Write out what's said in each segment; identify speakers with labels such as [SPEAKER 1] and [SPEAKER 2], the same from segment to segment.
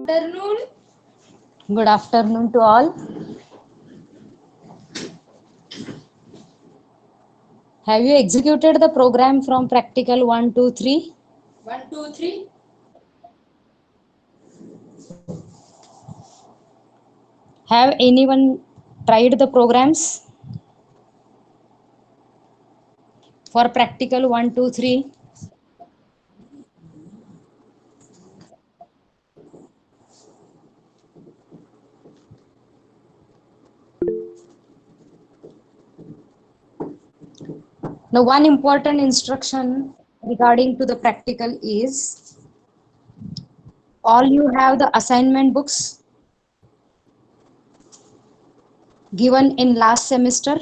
[SPEAKER 1] afternoon.
[SPEAKER 2] Good afternoon to all. Have you executed the program from practical 1, 2, 3?
[SPEAKER 1] 1, 2, 3.
[SPEAKER 2] Have anyone tried the programs for practical 1, 2, 3? Now, one important instruction regarding to the practical is all you have the assignment books given in last semester.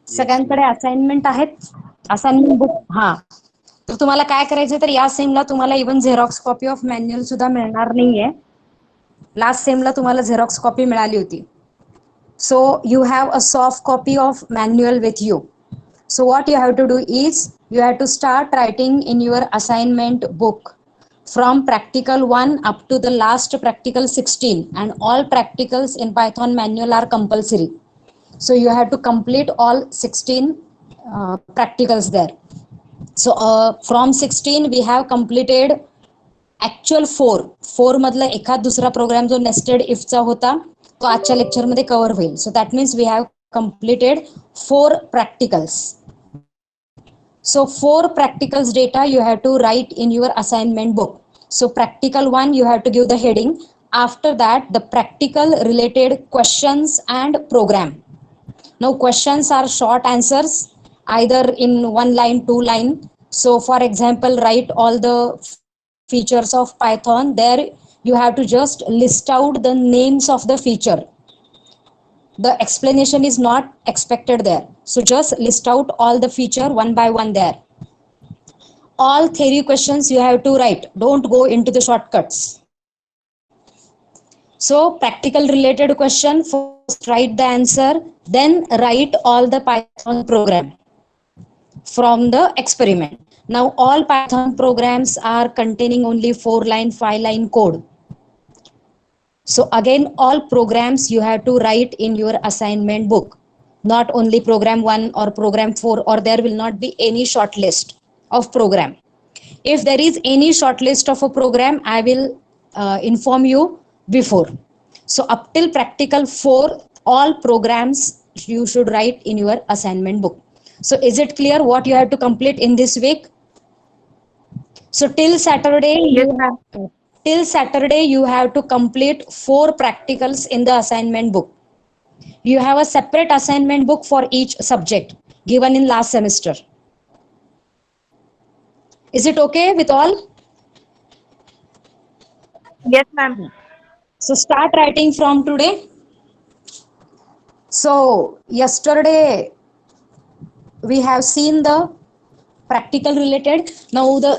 [SPEAKER 2] सगळ्यांकडे assignment आहेत. Assignment book हा तर तुम्हाला काय करायचं तर या सेमला तुम्हाला even Xerox copy of manual सुद्धा मिळणार नाहीये. लास्ट सेमला तुम्हाला झेरॉक्स कॉपी मिळाली होती. So you have a soft copy of manual with you. So what you have to do is you have to start writing in your assignment book from practical 1 up to the last practical 16, and all practicals in Python manual are compulsory. So you have to complete all 16 practicals there. So from 16 we have completed actual 4 मधला एखाद दुसरा programme जो nested if चा होता तो आजच्या lecture मध्ये cover होईल. So that means we have completed 4 practicals. So 4 practicals data you have to write in your assignment book. So practical 1 you have to give the heading. After that the practical related questions and program. Now questions are short answers either in 1 line, 2 line. So for example, write all the features of Python. There you have to just list out the names of the feature. The explanation is not expected there. So just list out all the feature one by one there. All theory questions you have to write. Don't go into the shortcuts. So practical related question, first write the answer, then write all the Python program from the experiment. Now all Python programs are containing only 4 line, 5 line code. So again all programs you have to write in your assignment book, not only program 1 or program 4, or there will not be any short list of program. If there is any short list of a program, I will inform you before. So up till practical 4 all programs you should write in your assignment book. So is it clear what you have to complete in this week? So till Saturday you have to complete 4 practicals in the assignment book. You have a separate assignment book for each subject given in last semester. Is it okay with all?
[SPEAKER 3] Yes, ma'am.
[SPEAKER 2] So start writing from today. So yesterday we have seen the practical related. Now the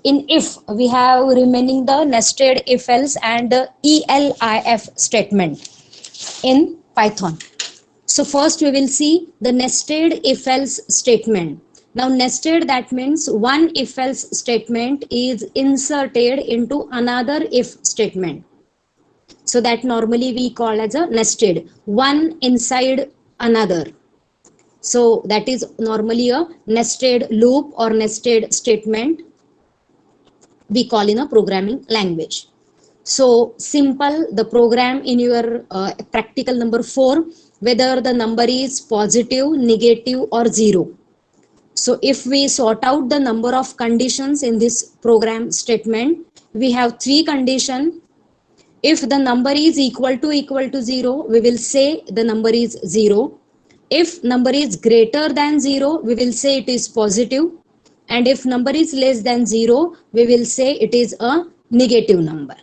[SPEAKER 2] in if we have remaining the nested if else and the ELIF statement in Python. So first we will see the nested if else statement. Now nested, that means one if else statement is inserted into another if statement. So that normally we call as a nested, one inside another. So that is normally a nested loop or nested statement we call in a programming language. So simple, the program in your practical number 4, whether the number is positive, negative or 0. So if we sort out the number of conditions in this program statement, we have 3 conditions. If the number is equal to 0, we will say the number is 0. If number is greater than 0, we will say it is positive. And if number is less than 0, we will say it is a negative number.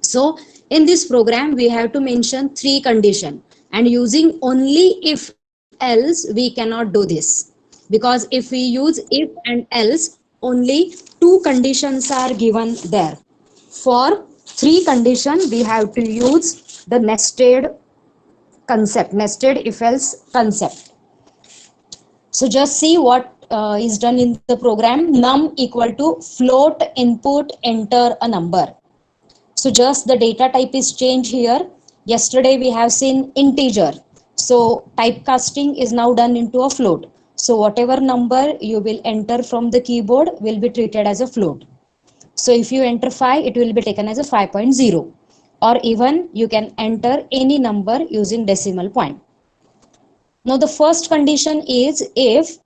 [SPEAKER 2] So in this program, we have to mention 3 conditions, and using only if else, we cannot do this. Because if we use if and else, only 2 conditions are given there. For 3 conditions, we have to use the nested concept, nested if else concept. So just see what is done in the program. Num equal to float input enter a number. So just the data type is changed here. Yesterday we have seen integer. So typecasting is now done into a float. So whatever number you will enter from the keyboard will be treated as a float. So if you enter 5, it will be taken as a 5.0, or even you can enter any number using decimal point. Now the first condition is if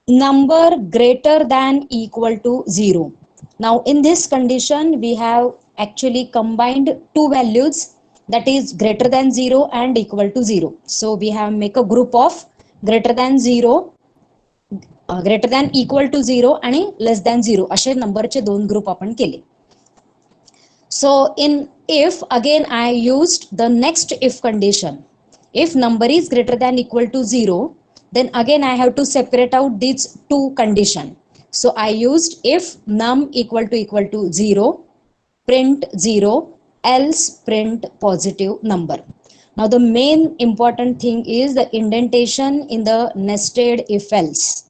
[SPEAKER 2] number greater than equal to 0. Now in this condition we have actually combined two values, that is greater than 0 and equal to 0. So we have make a group of greater than 0, greater than equal to 0 आणि less than 0 असे नंबरचे दोन group आपण केले. So in if, again I used the next if condition. If number is greater than equal to 0, then again I have to separate out these two condition. So I used if num equal to 0, print 0, else print positive number. Now the main important thing is the indentation in the nested if else.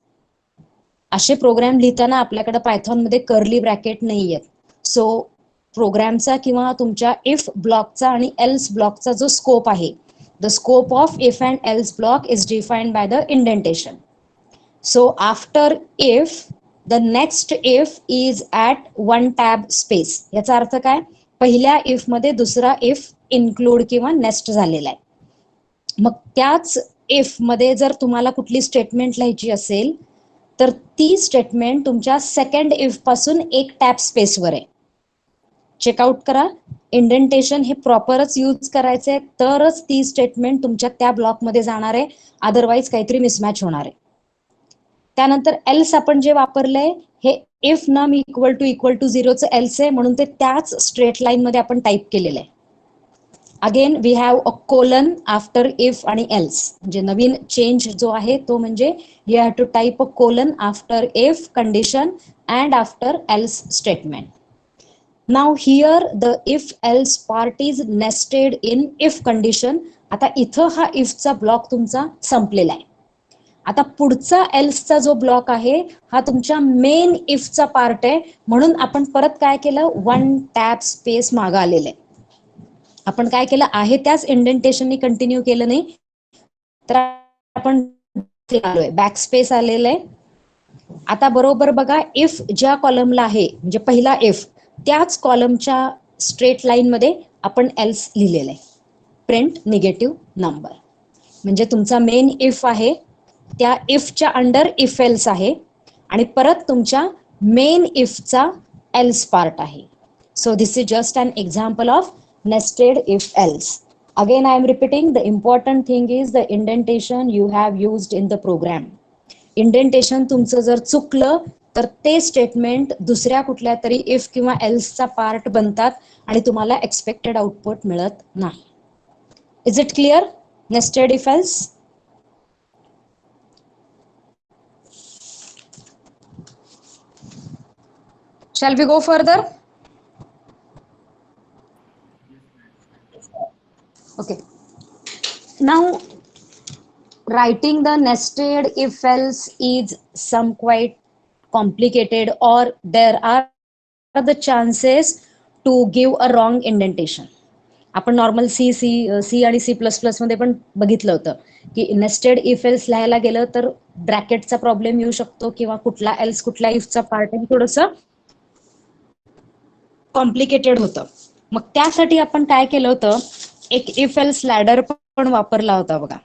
[SPEAKER 2] असे programme लिहिताना आपल्याकडे Python मध्ये curly bracket नाही आहेत. So प्रोग्रामचा किंवा तुमच्या if ब्लॉकचा आणि एल्स ब्लॉकचा जो स्कोप आहे, the scope of if and else block is defined by the indentation. So after if the next if is at one tab space. याचा अर्थ काय, पहिल्या इफ मध्ये दुसरा इफ इन्क्लूड किंवा नेस्ट झालेला आहे. मग त्याच इफ मध्ये जर तुम्हाला कुठली स्टेटमेंट लिहायची असेल तर ती स्टेटमेंट तुमच्या सेकंड इफ पासून एक टॅब स्पेसवर आहे. चेकआउट करा, इंडेंटेशन हे प्रॉपरच यूज करायचंय तरच ती स्टेटमेंट तुमच्या त्या ब्लॉकमध्ये जाणार आहे, अदरवाईज काहीतरी मिसमॅच होणार आहे. त्यानंतर एल्स आपण जे वापरलंय हे इफ नम इक्वल टू 0चं एल्स आहे, म्हणून ते त्याच स्ट्रेट लाईन मध्ये आपण टाईप केलेलं आहे. Again we have a colon after if आणि एल्स. म्हणजे नवीन चेंज जो आहे तो म्हणजे you have to type a colon after if condition and after else statement. Now here the if else part is nested in if condition. आता इथं हा इफचा ब्लॉक तुमचा संपलेला आहे. आता पुढचा एल्सचा जो ब्लॉक आहे हा तुमच्या मेन इफचा पार्ट आहे, म्हणून आपण परत काय केलं, वन टॅब स्पेस मागं आलेलं आहे. आपण काय केलं आहे त्याच इंडेंटेशननी कंटिन्यू केलं नाही, तर आपण आलोय बॅक स्पेस आलेलं आहे. आता बरोबर बघा, इफ ज्या कॉलमला आहे म्हणजे पहिला इफ त्याच कॉलमच्या स्ट्रेट लाईन मध्ये आपण एल्स लिहिलेलं आहे, प्रिंट निगेटिव्ह नंबर. म्हणजे तुमचा मेन इफ आहे त्या इफच्या अंडर इफ एल्स आहे आणि परत तुमच्या मेन इफचा एल्स पार्ट आहे. So this is just an example of nested if else. Again I am repeating, the important thing is the indentation you have used in the program. Indentation तुमचं जर चुकलं तर ते स्टेटमेंट दुसऱ्या कुठल्या तरी इफ किंवा एल्सचा पार्ट बनतात आणि तुम्हाला एक्सपेक्टेड आउटपुट मिळत नाही. Is it clear? Nested if else. Shall we go further? Okay. Now, writing the nested if else is some quite complicated, or there are the chances to give a wrong indentation. आपण normal C आणि C++ मध्ये पण बघितलं होतं की nested if else लिहायला गेलं तर ब्रॅकेटचा प्रॉब्लेम येऊ शकतो किंवा कुठला एल्स कुठल्या इफचा पार्ट आहे थोडंसं कॉम्प्लिकेटेड होतं. मग त्यासाठी आपण काय केलं होतं, एक इफ एल्स लॅडर पण वापरला होता बघा.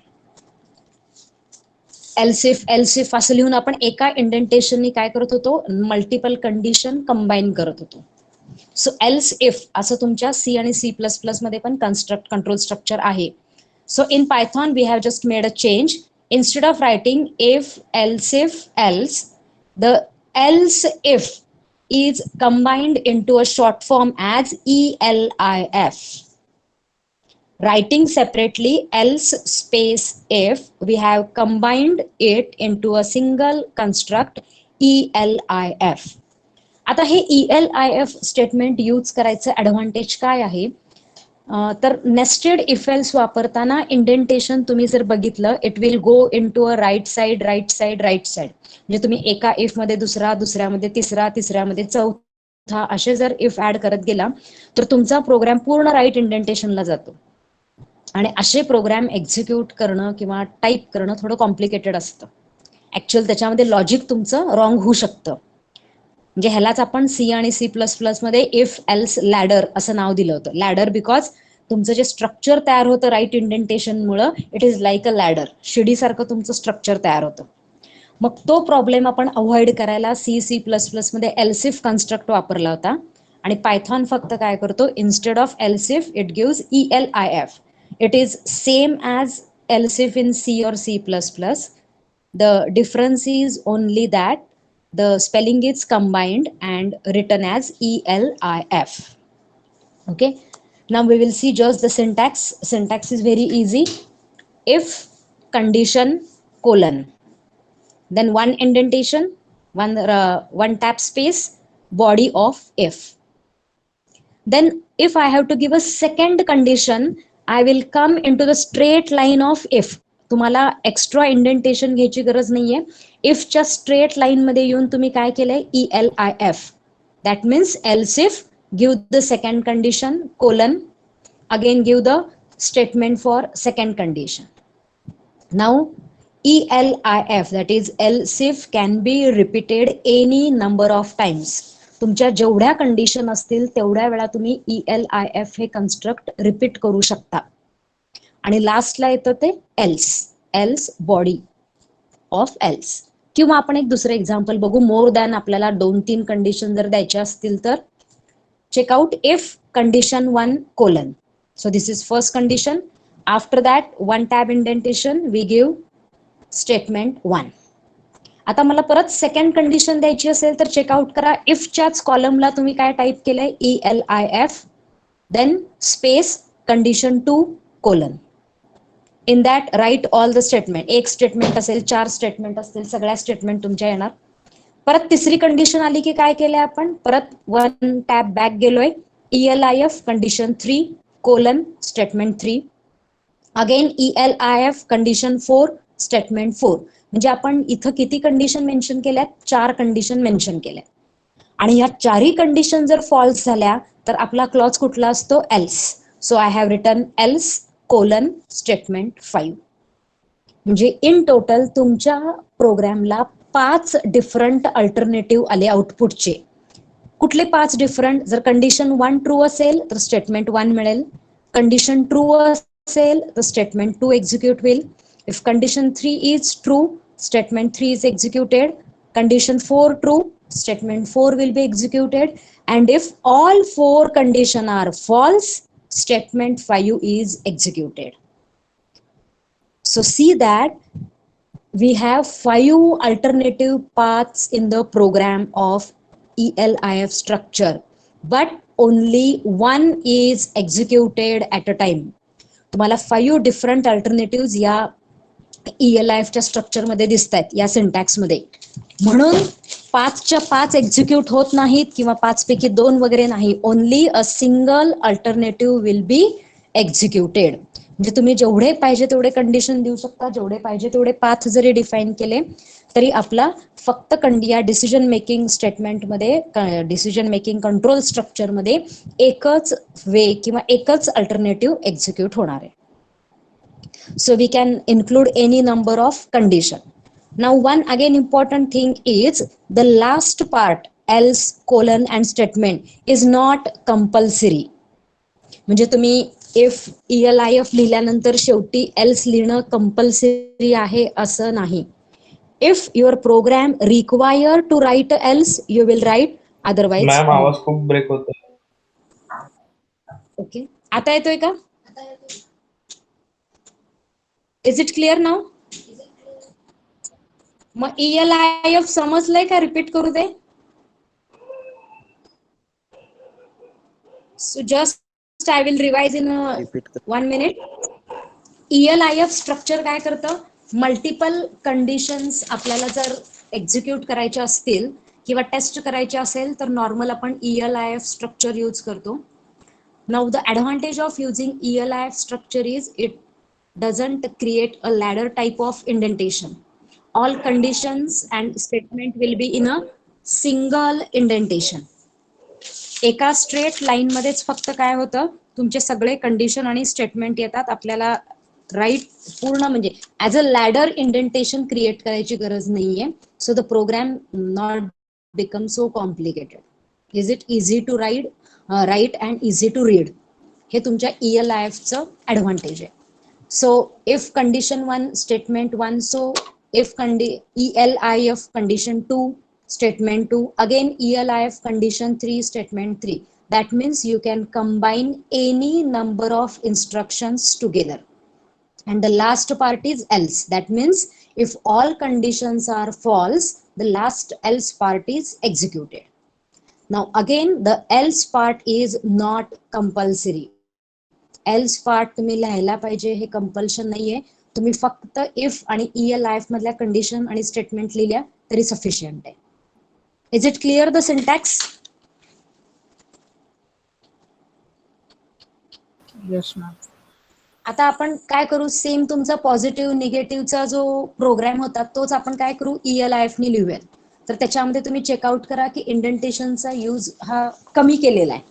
[SPEAKER 2] एल्स इफ असं लिहून आपण एका इंडेंटेशननी काय करत होतो, मल्टिपल कंडिशन कंबाईन करत होतो. सो एल्स इफ असं तुमच्या C आणि C++ मध्ये पण कंट्रोल स्ट्रक्चर आहे. So in Python we have just made a change. Instead of writing if else, the else if is combined into a short form as ELIF. Writing separately else space if, we have combined it into a single construct ELIF. आता हे ELIF statement use करायचं advantage काय आहे, तर nested if else वापरताना indentation तुम्ही जर बघितलं, it will go into a right side. म्हणजे तुम्ही एका इफ मध्ये दुसरा, दुसऱ्यामध्ये तिसरा, तिसऱ्यामध्ये चौथा चौथा असे जर इफ ऍड करत गेला तर तुमचा प्रोग्राम पूर्ण राईट इंडेंटेशनला जातो. आणि असे प्रोग्राम एक्झिक्यूट करणं किंवा टाईप करणं थोडं कॉम्प्लिकेटेड असतं. ऍक्च्युअल त्याच्यामध्ये लॉजिक तुमचं रॉंग होऊ शकतं. म्हणजे ह्यालाच आपण सी आणि सी प्लस प्लस मध्ये इफ एल्स लॅडर असं नाव दिलं होतं. लॅडर बिकॉज तुमचं जे स्ट्रक्चर तयार होतं राईट इंडेंटेशनमुळं it is like a ladder, शिडीसारखं तुमचं स्ट्रक्चर तयार होतं. मग तो प्रॉब्लेम आपण अवॉइड करायला सी सी प्लस प्लस मध्ये एल्सिफ कन्स्ट्रक्ट वापरला होता. आणि पायथॉन फक्त काय करतो, instead of elsif it gives ELIF. It is same as elsif in C और C plus plus. The difference is only that the spelling is combined and written as ELIF. Okay, now we will see just the syntax. Syntax is very easy. If condition colon, then one indentation, one tap space, body of if. Then if I have to give a second condition, I will come into the straight line of if. तुम्हाला extra indentation घ्यायची गरज नाहीये. इफच्या straight line मध्ये येऊन तुम्ही काय केलंय, ELIF. That means else if give the second condition colon, again give the statement for second condition. Now ELIF, that is else if, can be repeated any number of times. तुमच्या जेवढ्या condition असतील तेवढ्या वेळा तुम्ही ELIF हे construct repeat करू शकता. आणि लास्टला येतं ते एल्स बॉडी ऑफ एल्स. किंवा आपण एक दुसरं एक्झाम्पल बघू. मोर दॅन आपल्याला 2-3 कंडिशन जर द्यायच्या असतील तर check out if condition 1 colon. So this is first condition. After that one tab indentation we give statement 1. आता मला परत सेकंड कंडिशन द्यायची असेल तर चेकआउट करा. इफच्याच कॉलमला तुम्ही काय टाईप केलंय, ELIF, then space condition 2 colon. In that write all the statement. एक स्टेटमेंट असेल, 4 स्टेटमेंट असतील, सगळ्या स्टेटमेंट तुमच्या येणार. परत तिसरी कंडिशन आली की काय केलंय आपण, परत 1 टॅब बॅक गेलोय, ELIF condition 3 colon statement 3. Again ELIF condition 4 statement 4. म्हणजे आपण इथं किती कंडिशन मेन्शन केल्यात, 4 कंडिशन मेन्शन केल्या. आणि या 4ही कंडिशन जर फॉल्स झाल्या तर आपला क्लॉज कुठला असतो, else. So I have written else colon statement 5. म्हणजे इन टोटल तुमच्या प्रोग्रामला 5 डिफरंट अल्टरनेटिव्ह आले आउटपुटचे. कुठले 5 डिफरंट, जर कंडिशन 1 ट्रू असेल तर स्टेटमेंट 1 मिळेल. कंडिशन ट्रू असेल तर स्टेटमेंट 2 एक्झिक्यूट होईल. If condition 3 is true, statement 3 is executed. Condition 4 true, statement 4 will be executed. And if all 4 conditions are false, statement 5 is executed. So see that we have 5 alternative paths in the program of ELIF structure, but only one is executed at a time. तुम्हाला 5 different alternatives या ELIFच्या structure मध्ये दिसत आहेत या syntax मध्ये. म्हणून 5च्या 5 execute होत नाहीत किंवा 5 पैकी 2 वगैरे नाही. Only a single alternative will be executed. म्हणजे तुम्ही जेवढे पाहिजे तेवढे कंडिशन देऊ शकता, जेवढे पाहिजे तेवढे पाथ जरी डिफाईन केले तरी आपला फक्त या डिसिजन मेकिंग स्टेटमेंट मध्ये, डिसिजन मेकिंग कंट्रोल स्ट्रक्चर मध्ये एकच वे किंवा एकच अल्टरनेटिव्ह एक्झिक्यूट होणार आहे. So we can include any number of condition. Now one again important thing is the last part else colon and statement is not compulsory. म्हणजे तुम्ही if ELIF लिहिल्यानंतर शेवटी else लिहिणं कंपल्सरी आहे असं नाही. If your program require to write else, you will write, otherwise.
[SPEAKER 1] Ma'am आवाज खूप ब्रेक होतोय.
[SPEAKER 2] ओके, आता येतोय का? Is it clear now? मग ELIF समजलंय का? रिपीट करू दे? So just I will revise in 1 minute. ELIF structure काय करतं, मल्टिपल कंडिशन्स आपल्याला जर एक्झिक्यूट करायच्या असतील किंवा टेस्ट करायचे असेल तर नॉर्मल आपण ELIF स्ट्रक्चर यूज करतो. Now the advantage of using ELIF structure is it doesn't create a ladder type of indentation. All conditions and statement will be in a single indentation. एका straight line मध्येच फक्त काय होतं, तुमचे सगळे condition आणि statement येतात. आपल्याला राईट पूर्ण म्हणजे as a ladder indentation create करायची गरज नाहीये. So the program not become so complicated. Is it easy to write and easy to read? हे तुमच्या ELIFचं ऍडव्हान्टेज आहे. So if condition 1 statement 1, so if ELIF condition 2 statement 2, again ELIF condition 3 statement 3. That means you can combine any number of instructions together. And the last part is else. That means if all conditions are false, the last else part is executed. Now again, the else part is not compulsory. Else part तुम्ही लिहायला पाहिजे हे compulsion नाहीये. तुम्ही फक्त if आणि ELIF मधल्या condition आणि स्टेटमेंट लिहिल्या तरी सफिशियंट आहे. Is it clear the syntax?
[SPEAKER 1] Yes ma'am.
[SPEAKER 2] आता आपण काय करू, सेम तुमचा पॉझिटिव्ह निगेटिव्हचा जो प्रोग्राम होता तोच आपण काय करू, ELIF ने लिहूयात. तर त्याच्यामध्ये तुम्ही चेकआउट करा की इंडेंटेशनचा यूज हा कमी केलेला आहे.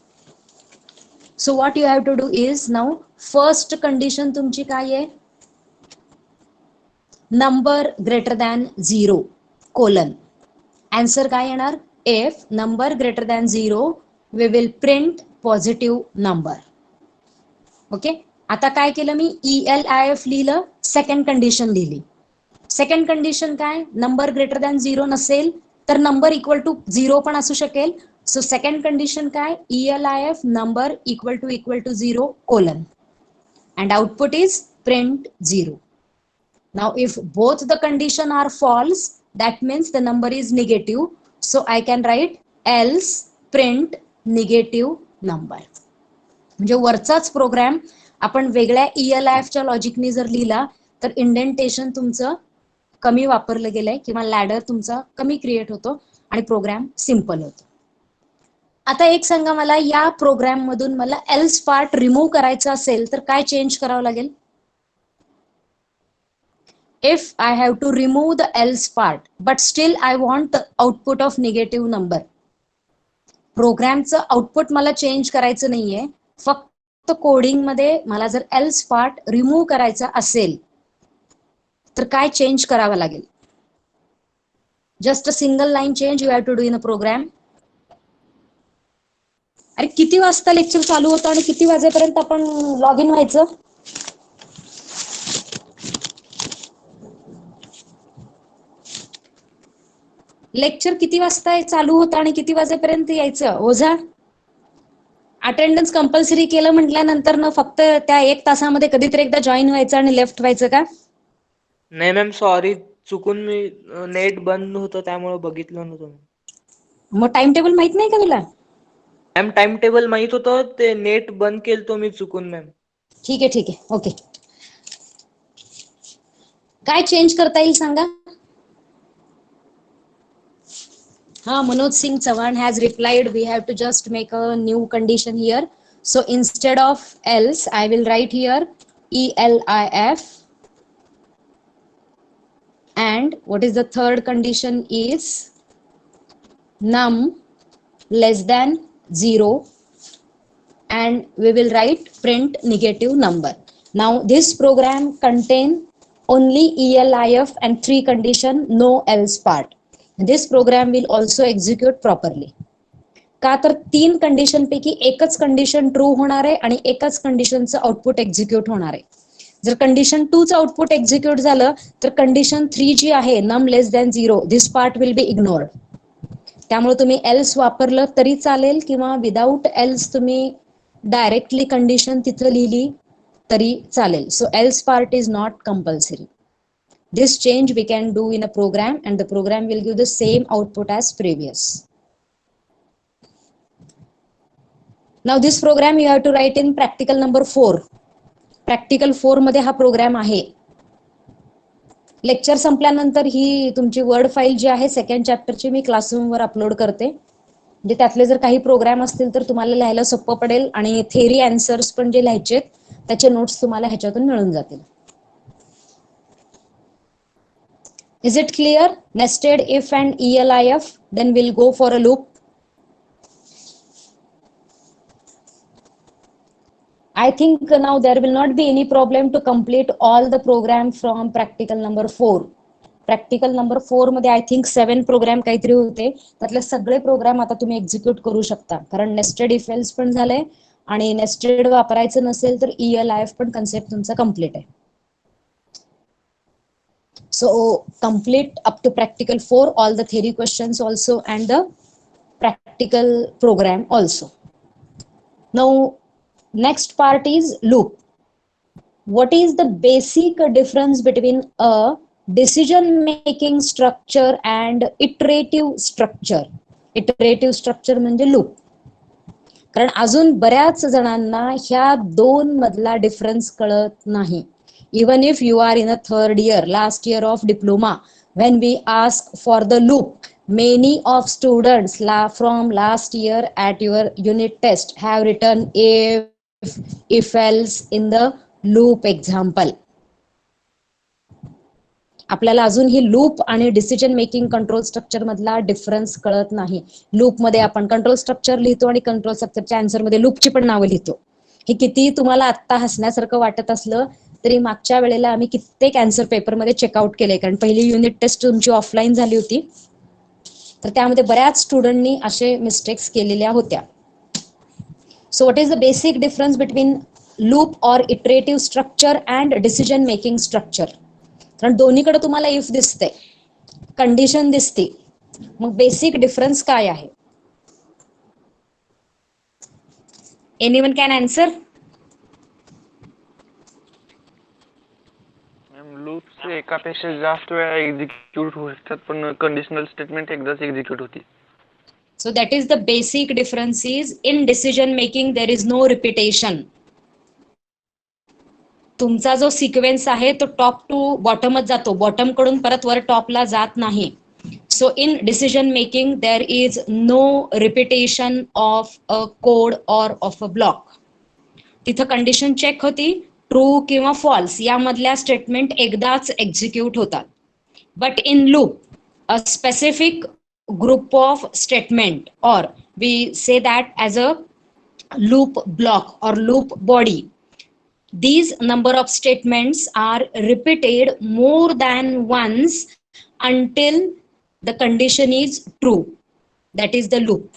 [SPEAKER 2] So what you have to do is, now first condition तुमची काय आहे, number greater than 0 colon. Answer काय येणार, if number greater than 0 we will print positive number. Okay, आता काय केलं मी, ELIF लिहिलं, सेकंड कंडिशन लिहिली. सेकंड कंडिशन काय, नंबर ग्रेटर दॅन 0 नसेल तर नंबर इक्वल टू 0 पण असू शकेल. सो सेकंड कंडिशन काय, ELIF number equal to 0 colon, and output is print 0. Now if both the condition are false, that means the number is negative. So I can write else print negative number. म्हणजे वरचाच programme आपण वेगळ्या ELIFच्या लॉजिकनी जर लिहिला तर indentation तुमचं कमी वापरलं गेलंय किंवा लॅडर तुमचा कमी क्रिएट होतो आणि प्रोग्राम सिंपल होतो. आता एक सांगा मला, या प्रोग्राम मधून मला एल्स पार्ट रिमूव्ह करायचा असेल तर काय चेंज करावं लागेल? If I have to remove the else part but still I want output of negative number. प्रोग्रामचं आउटपुट मला चेंज करायचं नाहीये, फक्त कोडिंग मध्ये मला जर एल्स पार्ट रिमूव्ह करायचा असेल तर काय चेंज करावं लागेल? Just a single line change you have to do in a program. अरे किती वाजता लेक्चर चालू होतं आणि किती वाजेपर्यंत आपण लॉग इन व्हायचं? लेक्चर किती वाजता चालू होतं आणि किती वाजेपर्यंत यायचं? ओझा, अटेंडन्स कंपल्सरी केलं म्हटल्यानंतर ना फक्त त्या 1 तासामध्ये कधीतरी एकदा जॉईन व्हायचं आणि लेफ्ट व्हायचं का?
[SPEAKER 3] नाही मॅम, सॉरी, चुकून मी नेट बंद होतं त्यामुळे बघितलं नव्हतं.
[SPEAKER 2] मग टाइम टेबल माहित नाही का तुला?
[SPEAKER 3] मॅम टाइम टेबल माहित होतं, ते नेट बंद केलतो मी चुकून मॅम.
[SPEAKER 2] ठीक आहे, ओके. काय चेंज करता येईल सांगा? हा, Manoj Singh Chavan has replied, we have to just make a new condition here. So instead of else, I will write here ELIF, and what is the third condition is num less than 0, and we will write print negative number. Now this program contain only ELIF and 3 condition, no else part. This program will also execute properly. का तर 3 condition पैकी एकच condition true होणार आहे आणि एकच कंडिशनचं output execute होणार आहे. जर कंडिशन 2 चं आउटपुट एक्झिक्यूट झालं तर कंडिशन 3 जी आहे, num less than 0, this part will be ignored. त्यामुळे तुम्ही एल्स वापरलं तरी चालेल किंवा विदाउट एल्स तुम्ही डायरेक्टली कंडिशन तिथं लिहिली तरी चालेल. So else part is not compulsory. This change we can do in a program and the program will give the same output as previous. Now this program you have to write in practical number 4. Practical 4 मध्ये हा programme आहे. Lecture संपल्यानंतर ही तुमची word file जी आहे second चॅप्टरची मी क्लासरूमवर upload करते. म्हणजे त्यातले जर काही प्रोग्राम असतील तर तुम्हाला लिहायला सोपं पडेल आणि थेरी आन्सर्स पण जे लिहायचे त्याचे नोट्स तुम्हाला ह्याच्यातून मिळून जातील. Is it clear? Nested if and ELIF. Then we'll go for a loop. I think now there will not be any problem to complete all the program from practical number 4. Practical number 4 मध्ये I think 7 programme काहीतरी होते, त्यातले सगळे programme आता तुम्ही execute करू शकता, कारण नेस्टेड इफ एल्स पण झाले आणि नेस्टेड वापरायचं नसेल तर ELIF पण कन्सेप्ट तुमचा कम्प्लीट आहे. So complete up to practical 4 all the theory questions also and the practical program also. Now next part is loop. What is the basic difference between a decision making structure and iterative structure? Iterative structure म्हणजे loop. कारण अजून बऱ्याच जणांना ह्या दोन मधला difference कळत नाही. Even if you are in a third year, last year of diploma, when we ask for the loop, many of students from last year at your unit test have written if else in the loop example. आपल्याला अजून ही loop आणि decision making control structure मधला difference कळत नाही. Loop मध्ये आपण control structure लिहितो आणि कंट्रोल स्ट्रक्चरच्या आन्सर मध्ये लूपची पण नावं लिहितो. हे किती तुम्हाला आत्ता हसण्यासारखं वाटत असलं तरी मागच्या वेळेला आम्ही कित्येक आन्सर पेपरमध्ये चेकआउट केले, कारण पहिली युनिट टेस्ट तुमची ऑफलाईन झाली होती, तर त्यामध्ये बऱ्याच स्टुडंटनी असे मिस्टेक्स केलेल्या होत्या. So what is the basic difference between loop or iterative structure and decision making structure? कारण दोन्हीकडे तुम्हाला इफ दिसते, कंडिशन दिसते, मग बेसिक डिफरन्स काय आहे? Anyone can answer?
[SPEAKER 1] लूप्स एकापेक्षा जास्त वेळा एक्झिक्यूट होऊ शकतात, पण कंडिशनल स्टेटमेंट एकदाच एक्झिक्यूट होती.
[SPEAKER 2] So that is the basic difference is in decision making there is no repetition. तुमचा जो सिक्वेन्स आहे तो टॉप टू बॉटमच जातो, बॉटम कडून परत वर टॉपला जात नाही. So in decision making there is no repetition of a code or of a block. तिथं कंडिशन चेक होती, ट्रू किंवा फॉल्स यामधल्या स्टेटमेंट एकदाच एक्झिक्यूट होतात. But in loop a specific group of statement, or we say that as a loop block or loop body, these number of statements are repeated more than once until the condition is true. That is the loop.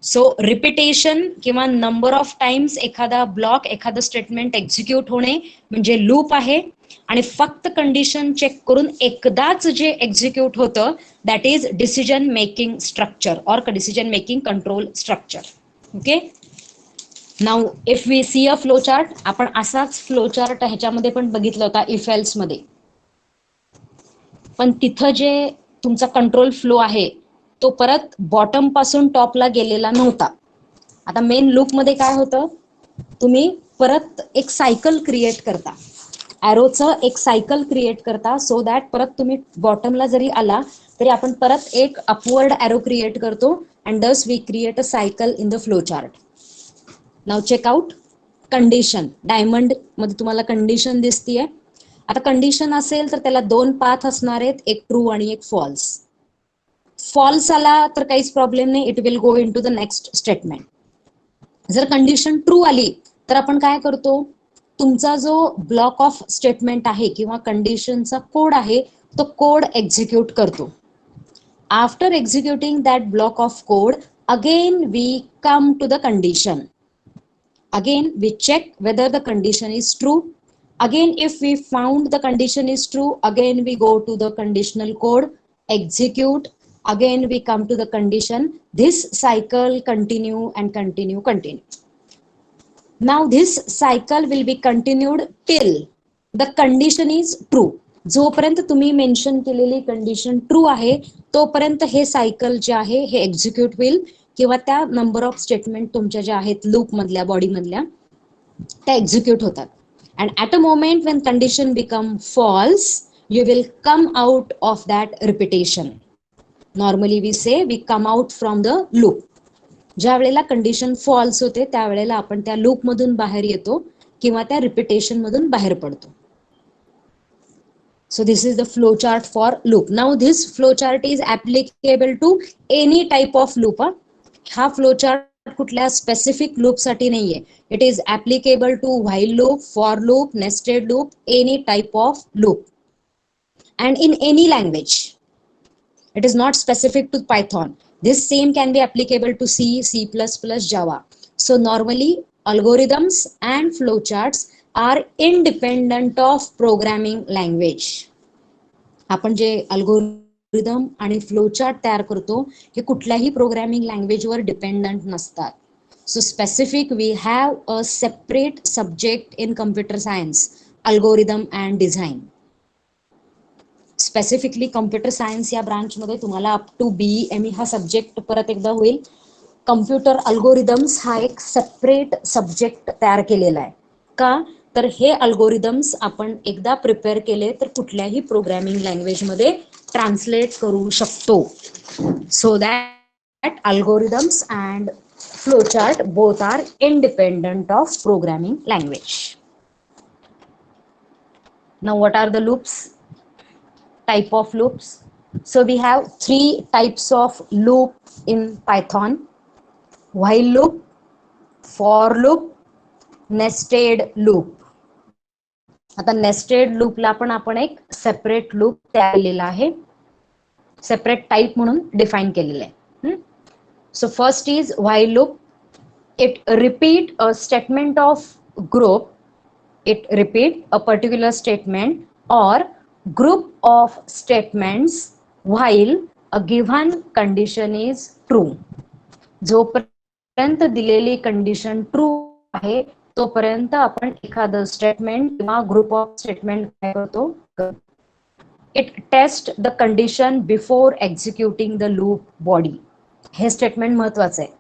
[SPEAKER 2] So repetition किंवा number of times एखादा block एखादा statement execute होणे म्हणजे loop आहे, आणि फक्त condition check करून एकदाच जे एक्झिक्यूट होतं that is decision making structure or decision making control structure. Okay, now if we see a flow chart, आपण असाच फ्लो चार्ट ह्याच्यामध्ये पण बघितला होता इफ एल्स मध्ये, पण तिथं जे तुमचा कंट्रोल फ्लो आहे तो परत बॉटम पासून टॉपला गेलेला नव्हता. आता मेन लूप मध्ये काय होतं, तुम्ही परत एक सायकल क्रिएट करता, ॲरोचं एक सायकल क्रिएट करता, सो दॅट परत तुम्ही बॉटमला जरी आला तरी आपण परत एक अपवर्ड ॲरो क्रिएट करतो, and thus we create a cycle in the flow chart. Now check out condition. Diamond मध्ये तुम्हाला कंडिशन दिसतीये. आता कंडिशन असेल तर त्याला दोन पाथ असणार आहेत, एक ट्रू आणि एक फॉल्स. फॉल्स आला तर काहीच प्रॉब्लेम नाही, it will go in to the next statement. जर कंडिशन ट्रू आली तर आपण काय करतो, तुमचा जो ब्लॉक ऑफ स्टेटमेंट आहे किंवा कंडिशनचा कोड आहे तो कोड एक्झिक्यूट करतो. After executing that block of code again we come to the condition. Again we check whether the condition is true. Again, if we found the condition is true, again we go to the conditional code, execute, again we come to the condition. This cycle continue and continue. Now this cycle will be continued till the condition is true. जोपर्यंत तुम्ही mention केलेली condition true आहे तोपर्यंत हे cycle जे आहे हे execute होईल, किंवा त्या नंबर ऑफ स्टेटमेंट तुमच्या ज्या आहेत लूप मधल्या बॉडी मधल्या त्या एक्झिक्यूट होतात. And at a moment when condition become false, you will come out of that repetition. Normally we say we come out from the loop. ज्या वेळेला कंडिशन फॉल्स होते त्यावेळेला आपण त्या लूप मधून बाहेर येतो किंवा त्या रिपिटेशन मधून बाहेर पडतो. So this is the flow chart for loop. Now this flow chart is applicable to any type of loop. हा flow chart कुठल्या स्पेसिफिक लूप साठी नाहीये. It is applicable to while loop, for loop, nested loop, any type of loop and in any language. It is not specific to Python. This same can be applicable to C, C++, Java. So normally algorithms and flowcharts are independent of programming language. आपण जे algorithm आणि flowchart तयार करतो हे कुठल्याही programming लँग्वेजवर dependent नसतात. So specific we have a separate subject in computer science, algorithm and design. Specifically computer science या ब्रांचमध्ये तुम्हाला अप टू BEME हा सब्जेक्ट परत एकदा होईल. कम्प्युटर अल्गोरिदम्स हा एक सेपरेट सब्जेक्ट तयार केलेला आहे. का तर हे अल्गोरिदम्स आपण एकदा प्रिपेअर केले तर कुठल्याही प्रोग्रामिंग लँग्वेजमध्ये ट्रान्सलेट करू शकतो. So that algorithms and flowchart both are independent of programming language. Now what are the loops? Type of loops. So we have 3 types of loop in Python: while loop, for loop, nested loop. आता nested loopला पण आपण एक separate loop तयार केलेला आहे, separate type म्हणून define केलेलं आहे. So first is while loop. It repeat a statement of group. It repeat a particular statement or group of statements while a given condition is true. जोपर्यंत दिलेली condition true आहे तोपर्यंत आपण एखादं statement किंवा ग्रुप ऑफ स्टेटमेंट काय करतो. It test the condition before executing the loop body. हे स्टेटमेंट महत्वाचं आहे.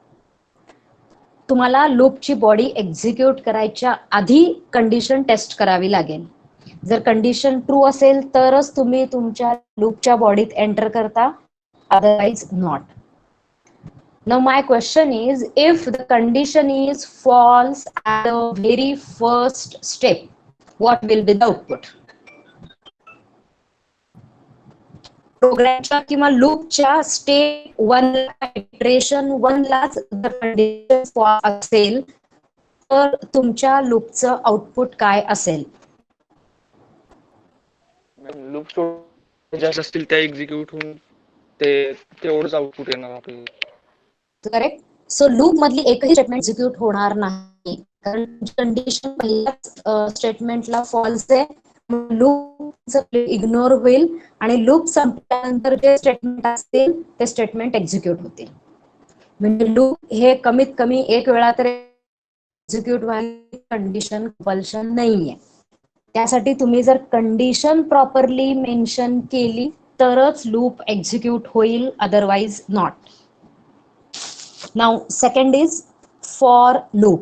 [SPEAKER 2] तुम्हाला लूपची बॉडी एक्झिक्यूट करायच्या आधी कंडिशन टेस्ट करावी लागेल. जर कंडिशन ट्रू असेल तरच तुम्ही तुमच्या लूपच्या बॉडीत एंटर करता, otherwise not. Now my question is, if the condition is false at the very first step, what will be the output? प्रोग्रामच्या किंवा लूपच्या स्टेप 1 इटरेशन 1 लाच जर कंडिशन फॉल्स असेल तर तुमच्या लूपचं आउटपुट काय असेल?
[SPEAKER 1] लूप जास्त असतील त्या एक्झिक्यूट होऊन ते तेवढंच आउटपुट येणार आपल्याला.
[SPEAKER 2] करेक्ट. सो लूप मधली एकही स्टेटमेंट एक्झिक्यूट होणार नाही कारण कंडिशन पहिल्याच स्टेटमेंटला फॉल्स आहे. लूप इग्नोर होईल आणि लूप संपल्यानंतर जे स्टेटमेंट असतील ते स्टेटमेंट एक्झिक्यूट होतील. म्हणजे लूप हे कमीत कमी एक वेळा तर एक्झिक्यूट व्हायची कंडिशन कंपल्शन नाहीये. त्यासाठी तुम्ही जर कंडिशन प्रॉपरली मेन्शन केली तरच लूप एक्झिक्यूट होईल, otherwise not. Now second is for loop.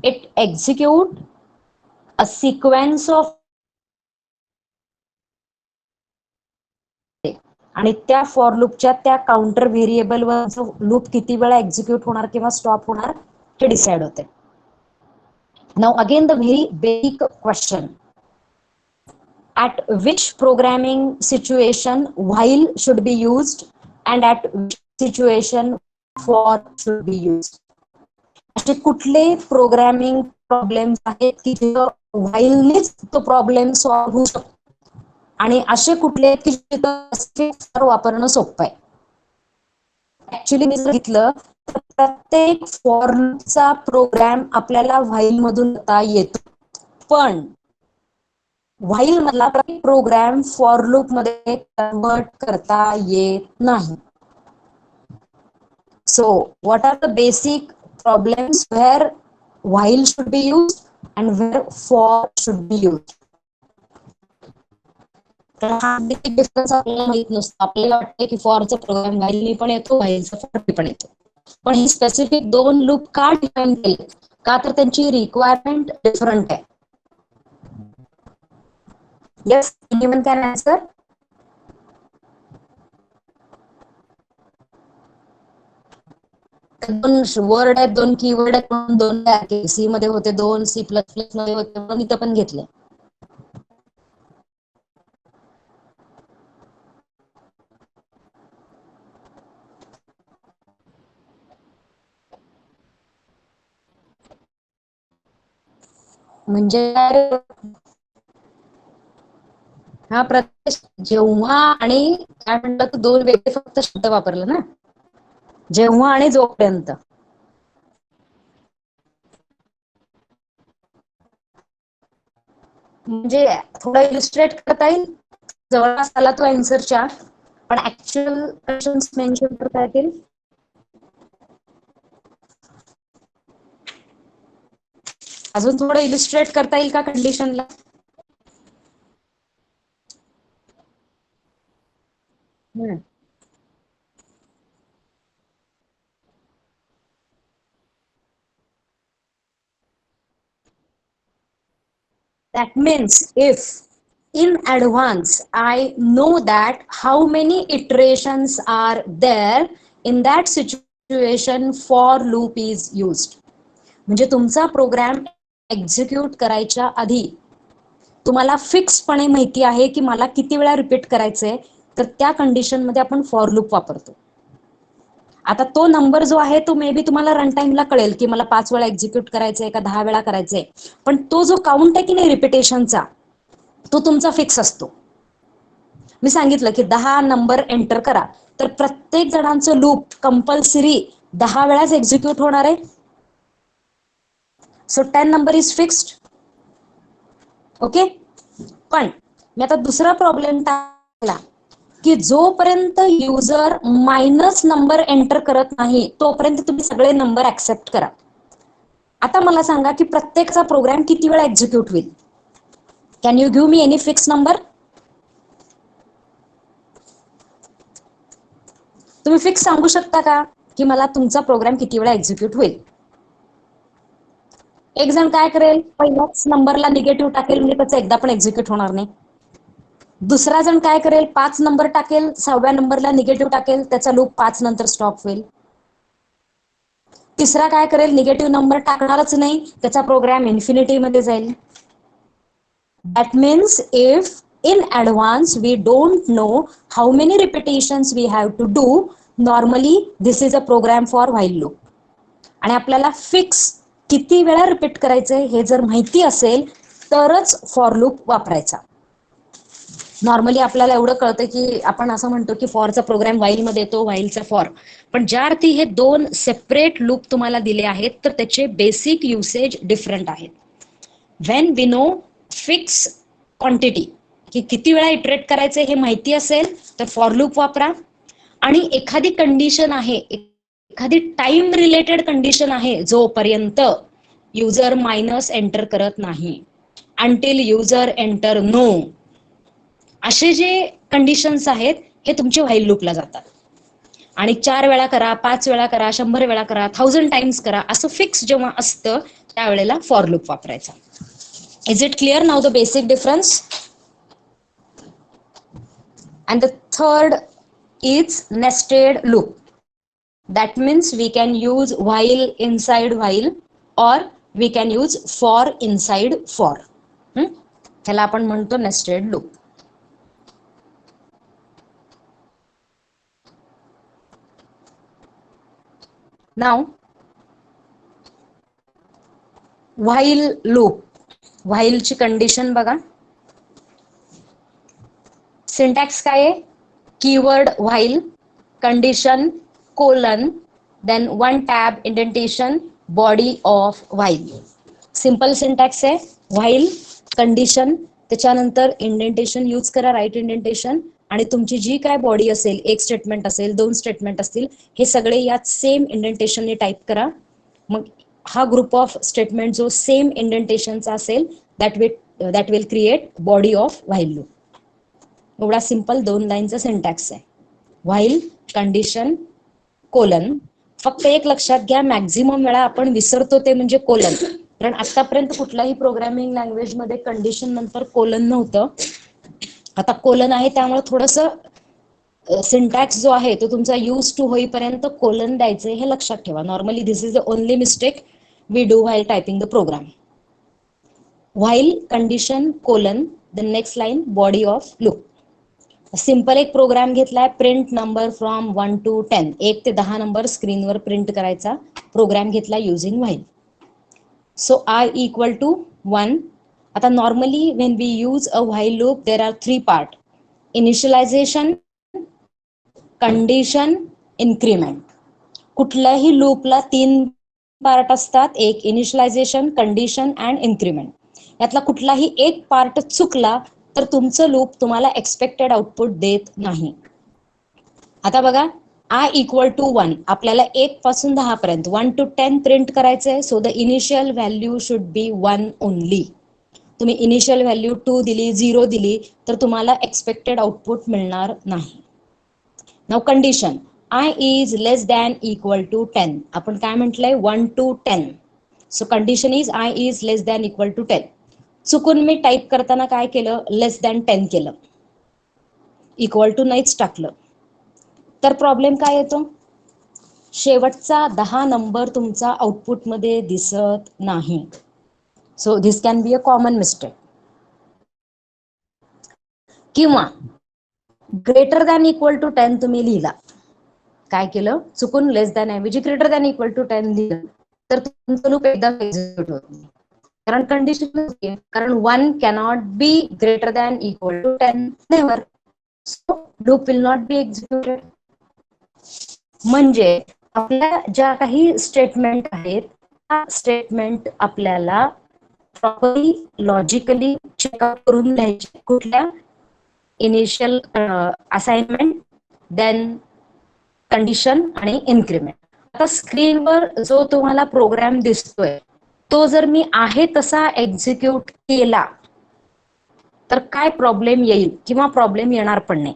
[SPEAKER 2] It execute a sequence of आणि त्या फॉर लूपच्या त्या काउंटर व्हेरिएबल वर लूप किती वेळा एक्झिक्यूट होणार किंवा स्टॉप होणार हे डिसाइड होते. Now again the very basic question: at which programming situation while should be used and at which situation for should be used? असे कुठले प्रोग्रामिंग प्रॉब्लेम्स आहेत की व्हाईलनेच तो प्रॉब्लेम सॉल्व्ह होऊ शकतो आणि असे कुठले की जिथं वापरणं सोपं आहे. ऍक्च्युली मी सांगितलं तर प्रत्येक फॉर लूपचा प्रोग्राम आपल्याला व्हाईल मधून येतो, पण व्हाईल मधला प्रोग्राम फॉर लूप मध्ये कन्वर्ट करता येत नाही. So what are the basic problems where while should be used and where for should be used? हा डिफरन्स आपल्याला माहित नसतो. आपल्याला वाटतं की फॉरचा प्रोग्राम व्हाईलनी पण येतो, व्हाईलचा फॉरनी पण येतो. पण ही स्पेसिफिक दोन लूप का डिफाइन केले? का तर त्यांची रिक्वायरमेंट डिफरंट आहे. Yes, anyone can answer? दोन वर्ड आहेत, दोन कीवर्ड आहेत म्हणून दोन तयार केले. सी मध्ये होते दोन, C++ मध्ये होते म्हणून इथं पण घेतले. म्हणजे हा प्रत्येक जेव्हा आणि काय म्हणतात तू दोन वेगळे फक्त शब्द वापरले ना, जेव्हा आणि जोपर्यंत. म्हणजे थोडं इलिस्ट्रेट करता येईल, जवळपास आला तो आन्सरच्या, पण ऍक्च्युअल क्वेश्चन्स मेन्शन करता येतील. अजून थोडं इलिस्ट्रेट करता येईल का कंडिशनला? That means if in advance I know that how many iterations are there, in that situation for loop is used. म्हणजे तुमचा प्रोग्राम एक्झिक्यूट करायच्या आधी तुम्हाला फिक्सपणे माहिती आहे की मला किती वेळा रिपीट करायचंय, तर त्या कंडिशन मध्ये आपण फॉर लूप वापरतो. आता तो नंबर जो आहे तो मे बी तुम्हाला रन टाइमला कळेल की मला 5 वेळा एक्झिक्यूट करायचंय का 10 वेळा करायचंय, पण तो जो काउंट आहे की नाही रिपिटेशनचा, तो तुमचा फिक्स असतो. मी सांगितलं की 10 नंबर एंटर करा, तर प्रत्येक जणांचं लूप कंपल्सरी 10 वेळाच एक्झिक्यूट होणार आहे. So 10 number is fixed. Okay. पण मी आता दुसरा प्रॉब्लेम टाकला की जोपर्यंत युजर मायनस नंबर एंटर करत नाही तोपर्यंत तुम्ही सगळे नंबर ऍक्सेप्ट करा. आता मला सांगा की प्रत्येकचा प्रोग्राम किती वेळा एक्झिक्यूट होईल? Can you give me any fix number? तुम्ही फिक्स सांगू शकता का की मला तुमचा प्रोग्राम किती वेळा एक्झिक्यूट होईल? एक जण काय करेल, पहिल्याच नंबरला निगेटिव्ह टाकेल म्हणजे त्याचं एकदा पण एक्झिक्यूट होणार नाही. दुसरा जण काय करेल, 5 नंबर टाकेल, 6व्या नंबरला निगेटिव्ह टाकेल, त्याचा लूप 5 नंतर स्टॉप होईल. तिसरा काय करेल, निगेटिव्ह नंबर टाकणारच नाही, त्याचा प्रोग्राम इन्फिनिटी मध्ये जाईल. That means if in advance we don't know how many repetitions we have to do, normally this is a program for while loop. आणि आपल्याला फिक्स किती वेळा रिपीट करायचंय हे जर माहिती असेल तरच फॉर लूप वापरायचा. नॉर्मली आपल्याला एवढं कळतं की आपण असं म्हणतो की फॉरचा प्रोग्राम व्हाईल मध्ये येतो, व्हाईलचा फॉर. पण ज्या अर्थी हे दोन सेपरेट लूप तुम्हाला दिले आहेत तर त्याचे बेसिक युसेज डिफरंट आहेत. When we know fix quantity की किती वेळा इटरेट करायचे हे माहिती असेल तर फॉर लूप वापरा. आणि एखादी कंडिशन आहे, एखादी टाइम रिलेटेड कंडिशन आहे, जोपर्यंत युजर मायनस एंटर करत नाही, अंटिल युजर एंटर नो, असे जे कंडिशन्स आहेत हे तुमचे व्हाईल लूपला जातात. आणि 4 वेळा करा, 5 वेळा करा, 100 वेळा करा, 1000 टाइम्स करा, असं फिक्स जेव्हा असतं त्यावेळेला फॉर लूप वापरायचा. Is it clear now the basic difference? And the third is nested loop. That means we can use while inside while or we can use for inside for. ह्याला आपण म्हणतो nested loop. Now while loop, while ची condition बघा. Syntax काय आहे? Keyword while, condition colon, then 1 tab indentation, body of while. Simple syntax आहे. while condition, त्याच्यानंतर indentation use करा, राईट इंडेंटेशन, आणि तुमची जी काय बॉडी असेल, एक स्टेटमेंट असेल, 2 स्टेटमेंट असतील, हे सगळे यात सेम इंडेंटेशनने टाईप करा. मग हा ग्रुप ऑफ स्टेटमेंट जो सेम इंडेंटेशनचा असेल that will create body of while loop. एवढा सिंपल 2 लाईनचा सिंटॅक्स आहे. While, condition, colon. फक्त एक लक्षात घ्या, मॅक्झिमम वेळा आपण विसरतो ते म्हणजे कोलन. कारण आतापर्यंत कुठल्याही प्रोग्रामिंग लँग्वेज मध्ये कंडिशन नंतर कोलन नव्हतं. आता कोलन आहे, त्यामुळे थोडंसं सिंटॅक्स जो आहे तो तुमचा यूज टू होईपर्यंत कोलन द्यायचे हे लक्षात ठेवा. Normally this is the only mistake we do while typing the program. While, condition, colon, the next line body of loop. Simple एक प्रोग्राम घेतलाय, प्रिंट नंबर फ्रॉम 1 to 10, 1 ते 10 नंबर स्क्रीनवर print करायचा प्रोग्राम घेतला using while. So I equal to 1. आता normally when we use a while loop there are 3 part: initialization, condition, increment. कुठल्याही लूपला 3 part असतात, एक इनिशियलायझेशन, कंडिशन अँड इन्क्रीमेंट. यातला कुठलाही एक पार्ट चुकला तर तुमचं लूप तुम्हाला एक्सपेक्टेड आउटपुट देत नाही. आता बघा, I इक्वल टू 1, आपल्याला 1 पासून 10 पर्यंत 1 to 10 प्रिंट करायचंय. So the initial value should be 1 only. तुम्ही इनिशियल व्हॅल्यू 2 दिली, 0 दिली तर तुम्हाला एक्सपेक्टेड आउटपुट मिळणार नाही. Now condition, I is less than equal to 10. आपण काय म्हटलंय, 1 to 10. So condition is I is less than equal to 10. चुकून मी टाईप करताना काय केलं, लेस दॅन 10 केलं, इक्वल टू नाहीच टाकलं, तर प्रॉब्लेम काय येतो, शेवटचा 10 नंबर तुमचा आउटपुटमध्ये दिसत नाही. So this can be a common mistake. किंवा ग्रेटर दॅन इक्वल टू 10 तुम्ही लिहिला, काय केलं, चुकून लेस दॅन ऐवजी ग्रेटर दॅन इक्वल टू 10 लिहिलं, तर तुमचं लूप एकदा एक्झिक्यूट होत नाही. कारण कंडिशन, कारण 1 cannot be greater than equal to 10, never. So loop will not be executed. म्हणजे आपल्या ज्या काही स्टेटमेंट आहेत, त्या स्टेटमेंट आपल्याला प्रॉपरली लॉजिकली चेकआउट करून लिहायचे. कुठल्या, इनिशियल असाइनमेंट, देन कंडिशन आणि इन्क्रीमेंट. आता स्क्रीनवर जो तुम्हाला प्रोग्राम दिसतोय तो जर मी आहे तसा एक्झिक्यूट केला तर काय प्रॉब्लेम येईल किंवा प्रॉब्लेम येणार पण नाही.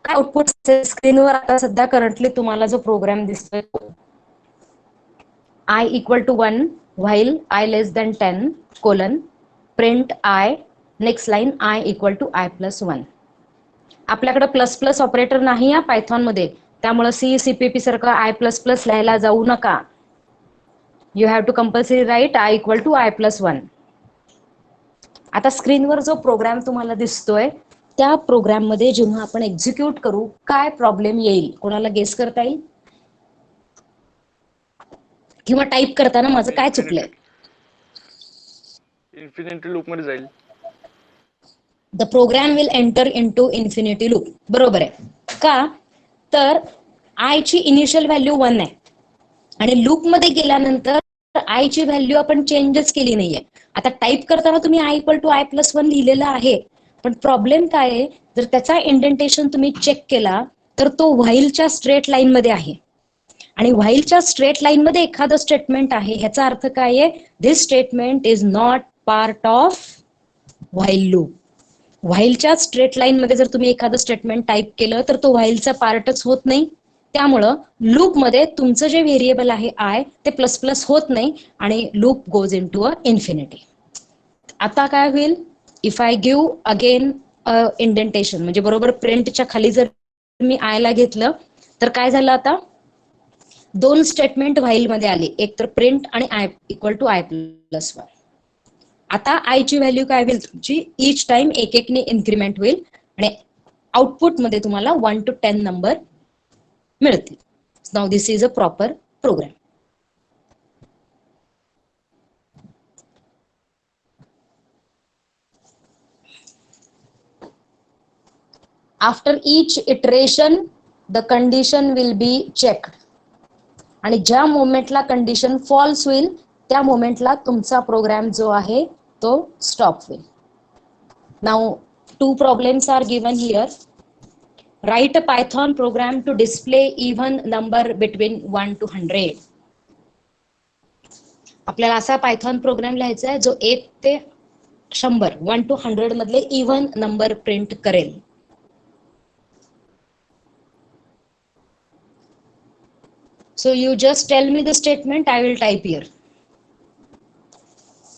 [SPEAKER 2] काय आउटपुट स्क्रीनवर आता सध्या करंटली तुम्हाला जो प्रोग्राम दिसतोय, I equal to 1 while I less than 10 colon print I, next line I equal to I plus 1. आपल्याकडे प्लस प्लस ऑपरेटर नाही या पायथॉन मध्ये, त्यामुळे CPP सारखं I प्लस प्लस लिहायला जाऊ नका. You have to compulsory write I equal to I plus 1. आता स्क्रीनवर जो प्रोग्राम तुम्हाला दिसतोय त्या प्रोग्राम मध्ये जेव्हा आपण एक्झिक्यूट करू काय प्रॉब्लेम येईल, कोणाला गेस करता येईल, किंवा टाईप करताना माझं काय चुकलंय.
[SPEAKER 1] इन्फिनिटी लूप मध्ये जाईल.
[SPEAKER 2] The program will enter into infinity loop. बरोबर आहे का, तर I ची इनिशियल व्हॅल्यू 1 आहे आणि लूप मध्ये गेल्यानंतर I ची व्हॅल्यू आपण चेंजच केली नाहीये. आता टाईप करताना तुम्ही I equal to I plus 1 लिहिलेला आहे, पण प्रॉब्लेम काय आहे, जर त्याचा इंडेंटेशन तुम्ही चेक केला तर तो व्हाईलच्या स्ट्रेट लाईन मध्ये आहे आणि व्हाईलच्या स्ट्रेट लाईन मध्ये एखादं स्टेटमेंट आहे, ह्याचा अर्थ काय आहे, this statement is not part of while loop. व्हाईलच्या स्ट्रेट लाईन मध्ये जर तुम्ही एखादं स्टेटमेंट टाईप केलं तर तो व्हाईलचा पार्टच होत नाही. त्यामुळं लूप मध्ये तुमचं जे व्हेरिएबल आहे I ते प्लस प्लस होत नाही आणि loop goes in to a infinity. आता काय होईल, if I give again indentation, म्हणजे बरोबर प्रिंटच्या खाली जर मी I ला घेतलं तर काय झालं, आता 2 स्टेटमेंट व्हाईल मध्ये आले, एक तर प्रिंट आणि I equal to I plus 1. आता I ची व्हॅल्यू काय होईल तुमची, इच टाइम एक एकने इन्क्रीमेंट होईल आणि आउटपुट मध्ये तुम्हाला 1 to 10 नंबर मिळतील. Now this is a proper program. After each iteration the condition will be checked. आणि ज्या मोमेंटला कंडिशन फॉल्स होईल त्या मोमेंटला तुमचा प्रोग्राम जो आहे तो स्टॉप होईल. Now 2 problems are given here. Write a Python program to display even number between 1 to 100. आपल्याला असा पायथॉन प्रोग्राम लिहायचा आहे जो 1 ते 100 1 to 100 मधले इव्हन नंबर प्रिंट करेल. So you just tell me the statement, I will type here.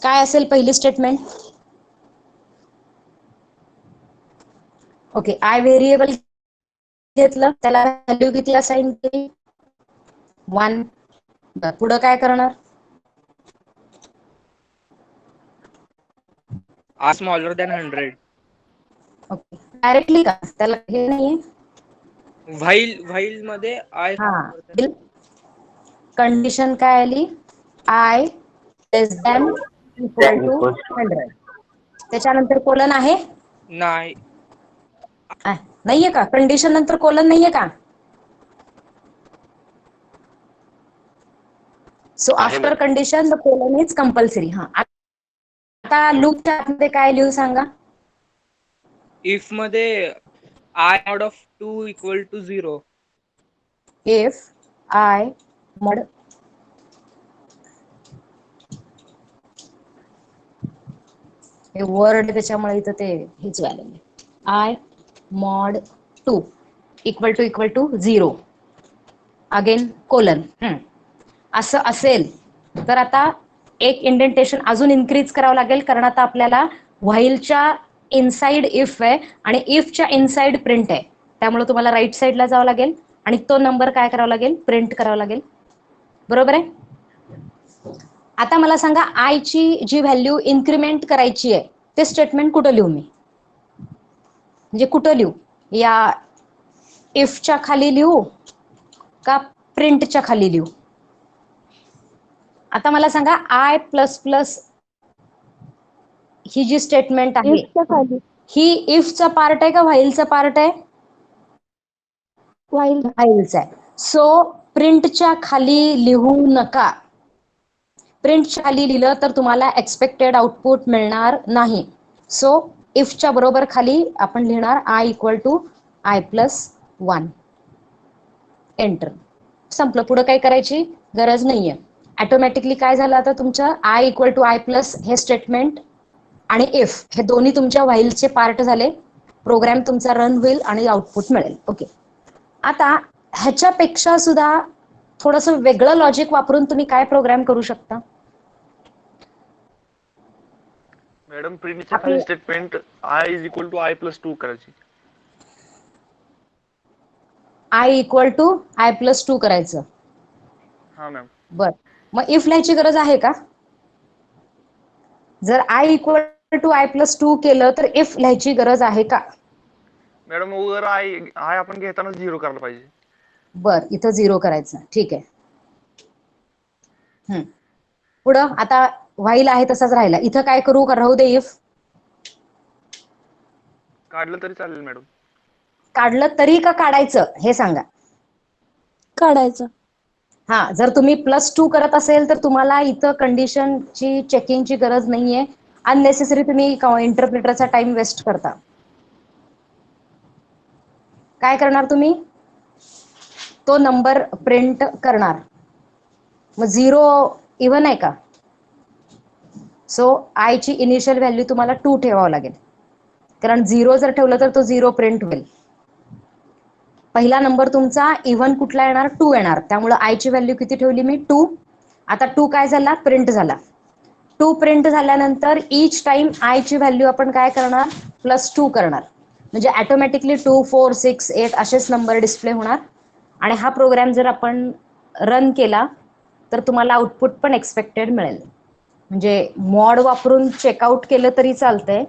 [SPEAKER 2] काय असेल पहिली स्टेटमेंट, ओके I व्हेरिएबल घेतलं, त्याला व्हॅल्यू किती असाइन केली, 1. पुढे काय करणार,
[SPEAKER 3] are smaller than 100.
[SPEAKER 2] Okay directly का, त्याला हे नाहीये,
[SPEAKER 3] व्हाईल मध्ये आय
[SPEAKER 2] हा
[SPEAKER 3] स्मॉलर दॅन.
[SPEAKER 2] कंडिशन काय आली, I less than equal to 100. त्याच्यानंतर कोलन आहे?
[SPEAKER 3] नाही.
[SPEAKER 2] नाहीये का? कंडिशन नंतर कोलन नाहीये का? So after condition the colon is compulsory. हा, आता लूपच्या आतमध्ये काय लिहू सांगा?
[SPEAKER 3] इफ मध्ये I mod of 2 equal to 0.
[SPEAKER 2] If I mod हे वर्ड त्याच्यामुळे इथं ते हेच व्हायला I mod 2 equal to 0 again colon. असं असेल तर आता एक इंडेंटेशन अजून इन्क्रीज करावं लागेल, कारण आता आपल्याला व्हाईलच्या इनसाइड इफ आहे आणि इफच्या इनसाइड प्रिंट आहे. त्यामुळे तुम्हाला राईट साईडला जावं लागेल आणि तो नंबर काय करावा लागेल? प्रिंट करावा लागेल. बरोबर आहे? आता मला सांगा, आय ची जी व्हॅल्यू इन्क्रीमेंट करायची आहे ते स्टेटमेंट कुठं लिहू मी? म्हणजे कुठं लिहू? या इफच्या खाली लिहू का प्रिंटच्या खाली लिहू? आता मला सांगा, आय प्लस प्लस ही जी स्टेटमेंट आहे ही इफचा पार्ट आहे का व्हाईलचा पार्ट आहे? व्हाईलचा आहे. सो प्रिंटच्या खाली लिहू नका. प्रिंटच्या खाली लिहिलं तर तुम्हाला एक्सपेक्टेड आउटपुट मिळणार नाही. सो इफच्या बरोबर खाली आपण लिहिणार I equal to I plus 1. Enter. संपलं. पुढे काही करायची गरज नाहीये. ऑटोमॅटिकली काय झालं आता तुमचं I equal to I plus हे स्टेटमेंट आणि इफ हे दोन्ही तुमच्या व्हाईलचे पार्ट झाले. प्रोग्राम तुमचा रन होईल आणि आउटपुट मिळेल. ओके. आता ह्याच्यापेक्षा सुद्धा थोडस वेगळं लॉजिक वापरून तुम्ही काय प्रोग्राम करू शकता?
[SPEAKER 1] मॅडम प्रिंटच्या खाली statement I is equal to I plus 2 करायची.
[SPEAKER 2] I equal to I plus 2 करायचं.
[SPEAKER 1] हा मॅम.
[SPEAKER 2] बर, मग इफ लिहायची गरज आहे का? जर I equal to I plus 2 केलं तर इफ लिहायची गरज आहे का?
[SPEAKER 1] मॅडम वर आय आपण घेताना 0 करायला पाहिजे.
[SPEAKER 2] बर, इथं 0 करायचं. ठीक आहे. पुढं आता व्हाईल आहे तसाच राहिला. इथं काय करू का राहू दे इफ?
[SPEAKER 1] काढलं तरी चालेल मॅडम.
[SPEAKER 2] काढलं तरी का काढायचं हे सांगा.
[SPEAKER 4] काढायचं.
[SPEAKER 2] हा, जर तुम्ही +2 करत असेल तर तुम्हाला इथं कंडिशनची चेकिंगची गरज नाहीये. अननेसेसरी तुम्ही इंटरप्रिटरचा टाइम वेस्ट करता. काय करणार तुम्ही? तो नंबर प्रिंट करणार. मग 0 इव्हन आहे का? सो आय ची इनिशियल व्हॅल्यू तुम्हाला 2 ठेवावं लागेल, कारण 0 जर ठेवलं तर तो 0 प्रिंट होईल. पहिला नंबर तुमचा इव्हन कुठला येणार? 2 येणार. त्यामुळे आय ची व्हॅल्यू किती ठेवली मी? 2. आता 2 काय झाला? प्रिंट झाला. 2 प्रिंट झाल्यानंतर इच टाइम आय ची व्हॅल्यू आपण काय करणार? +2 करणार. म्हणजे ऑटोमॅटिकली 2, 4, 6, 8 असेच नंबर डिस्प्ले होणार. आणि हा प्रोग्राम जर आपण रन केला तर तुम्हाला आउटपुट पण एक्सपेक्टेड मिळेल. म्हणजे मॉड वापरून चेकआउट केलं तरी चालतंय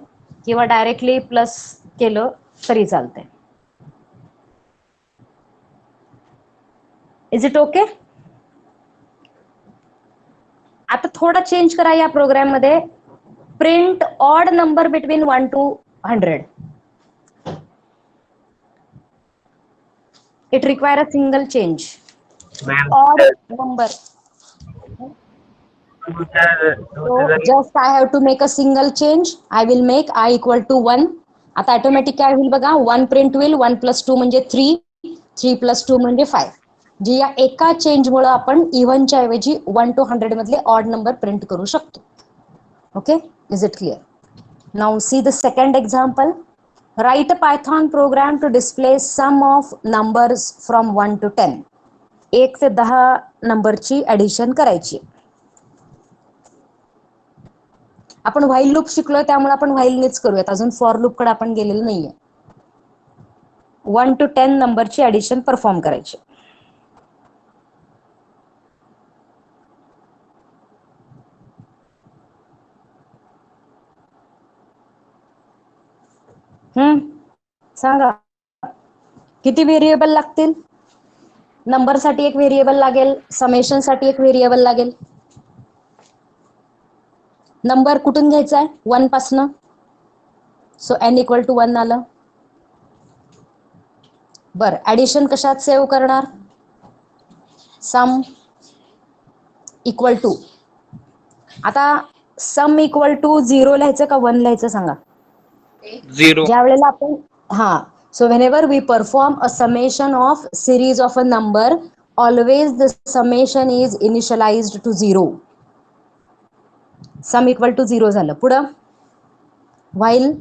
[SPEAKER 2] किंवा डायरेक्टली प्लस केलं तरी चालतंय. Is it okay? आता थोडा चेंज करा या प्रोग्राम मध्ये. Print odd number between 1 to 100. It require a single change. Odd number. So just I have to make a single change. I will make I equal to 1. आता automatic काय होईल बघा? 1 print होईल. 1 + 2 म्हणजे 3. 3 + 2 म्हणजे 5. जी या एका चेंज मुळे आपण इव्हनच्या ऐवजी 1 to 100 मधले ऑड नंबर प्रिंट करू शकतो. Okay, is it clear? Now see the second example. Write a Python program to display sum of numbers from 1 to 10. 1 ते 10 नंबरची ऍडिशन करायची. आपण व्हाईल लूप शिकलोय त्यामुळे आपण व्हाईलनेच करूयात. अजून फॉर लूप कडे आपण गेलेलो नाहीये. 1 to 10 नंबरची ऍडिशन परफॉर्म करायची. सांगा किती व्हेरिएबल लागतील? नंबर साठी एक व्हेरिएबल लागेल, समेशन साठी एक व्हेरिएबल लागेल. नंबर कुठून घ्यायचा आहे? 1 पासनं. सो n इक्वल टू 1 आलं. बरं, ऍडिशन कशात सेव्ह करणार? सम इक्वल टू, आता सम इक्वल टू 0 लिहायचं का 1 लिहायचं सांगा?
[SPEAKER 3] 0.
[SPEAKER 2] ज्या वेळेला आपण so whenever we perform a summation of series of a number, always the summation is initialised to 0. Sum equal to 0 झालं. पुढं व्हाईल